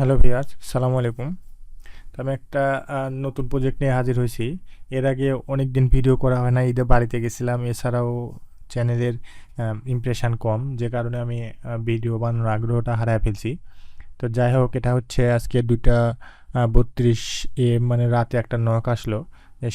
Hello viewers, সালামু আলাইকুম। তো আমি একটা নতুন প্রজেক্ট নিয়ে হাজির হয়েছি। এর আগে অনেক দিন ভিডিও করা হয় না, ঈদে বাড়িতে গেছিলাম। এছাড়াও চ্যানেলের ইমপ্রেশন কম, যে কারণে আমি ভিডিও বানানোর আগ্রহটা হারায় ফেলছি। তো যাই হোক, এটা হচ্ছে আজকে 2:32 মানে রাতে একটা নক আসলো।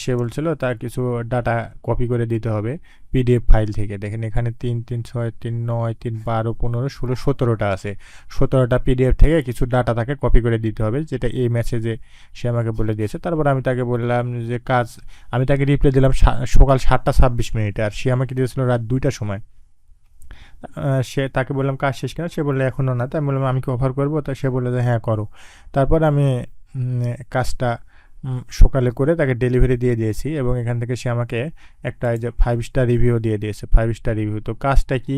সে বলছিল তার কিছু ডাটা কপি করে দিতে হবে পিডিএফ ফাইল থেকে। দেখেন এখানে 3, 3, 6, 3, 9, 3, 12, 15, 16, 17টা আছে। 17টা পিডিএফ থেকে কিছু ডাটা তাকে কপি করে দিতে হবে, যেটা এই মেসেজে সে আমাকে বলে দিয়েছে। তারপর আমি তাকে বললাম যে কাজ, আমি তাকে রিপ্লাই দিলাম সকাল 7:26 আর সে আমাকে দিয়েছিল রাত 2টার সময়। সে তাকে বললাম কাজ শেষ কিনা, সে বললো এখনও না। তাই আমি বললাম আমি কি অফার করবো? তা সে বললো যে হ্যাঁ করো। তারপর আমি কাজটা সকালে করে তাকে ডেলিভারি দিয়ে দিয়েছি, এবং এখান থেকে সে আমাকে একটা এই যে 5 স্টার রিভিউ দিয়ে দিয়েছে। 5 স্টার রিভিউ, তো কাজটা কি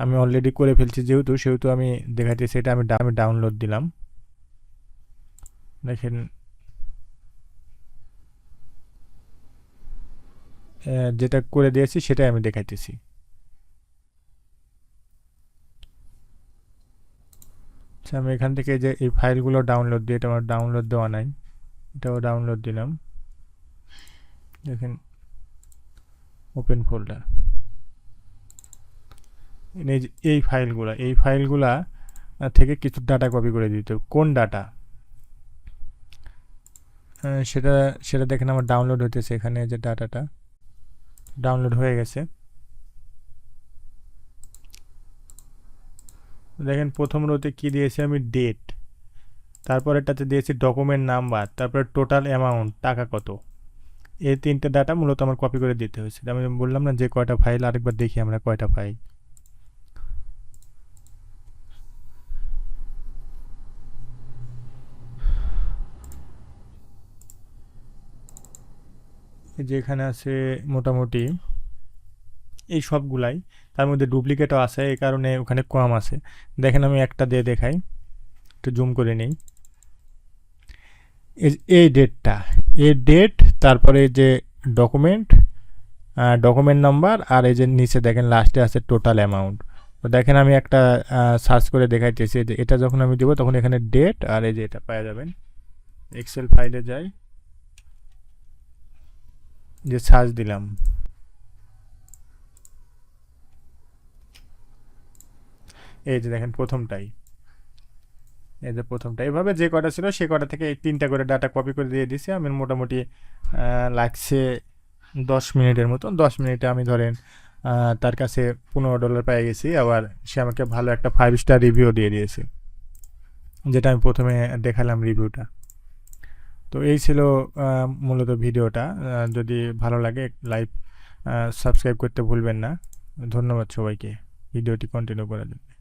আমি অলরেডি করে ফেলছি যেহেতু, সেহেতু আমি দেখাইতেছি। এটা আমি ডাউনলোড দিলাম, দেখেন যেটা করে দিয়েছি সেটাই আমি দেখাইতেছি। আচ্ছা, আমি এখান থেকে যে এই ফাইলগুলো ডাউনলোড দিই, এটা আমার ডাউনলোড দেওয়া নাই, এটাও ডাউনলোড দিলাম। দেখেন ওপেন ফোল্ডার, এই ফাইলগুলা থেকে কিছু ডাটা কপি করে দিতে হবে। কোন ডাটা সেটা সেটা দেখেন আমার ডাউনলোড হতেছে। এখানে যে ডাটাটা ডাউনলোড হয়ে গেছে, দেখেন প্রথম রোতে কি দিয়েছি আমি, ডেট। তারপর এটাতে দিয়েছি ডকুমেন্ট নাম্বার, তারপরে টোটাল অ্যামাউন্ট টাকা কত। এই তিনটে ডাটা মূলত আমার কপি করে দিতে হয়েছে। আমি বললাম না যে কয়টা ফাইল, আরেকবার দেখি আমরা কয়টা ফাইল। এই যে এখানে আছে মোটামুটি এই সবগুলাই, তার মধ্যে ডুপ্লিকেটও আছে, এই কারণে ওখানে কম আছে। দেখেন আমি একটা দিয়ে দেখাই, একটু জুম করে নিই। এই ডেটটা, এই ডেট, তারপরে যে ডকুমেন্ট, ডকুমেন্ট নাম্বার, আর এই যে নিচে দেখেন লাস্টে আছে টোটাল অ্যামাউন্ট। তো দেখেন আমি একটা সার্চ করে দেখাইতেছি, যে এটা যখন আমি দেবো তখন এখানে ডেট আর এই যে এটা পাওয়া যাবেন। এক্সেল ফাইলে যাই, যে সার্চ দিলাম, এই যে দেখেন প্রথমটাই, এই যে প্রথমটা। এভাবে যে কটা ছিল সে কটা থেকে এই 3টা করে ডাটা কপি করে দিয়ে দিছি আমি। মোটামুটি লাগছে 10 মিনিটের মতো। 10 মিনিটে আমি ধরেন তার কাছে $15 পেয়ে গেছি। আবার সে আমাকে ভালো একটা 5 স্টার রিভিউ দিয়ে দিয়েছে, যেটা আমি প্রথমে দেখালাম রিভিউটা। তো এই ছিল মূলত ভিডিওটা। যদি ভালো লাগে লাইক সাবস্ক্রাইব করতে ভুলবেন না। ধন্যবাদ সবাইকে ভিডিওটি কন্টিনিউ করার জন্য।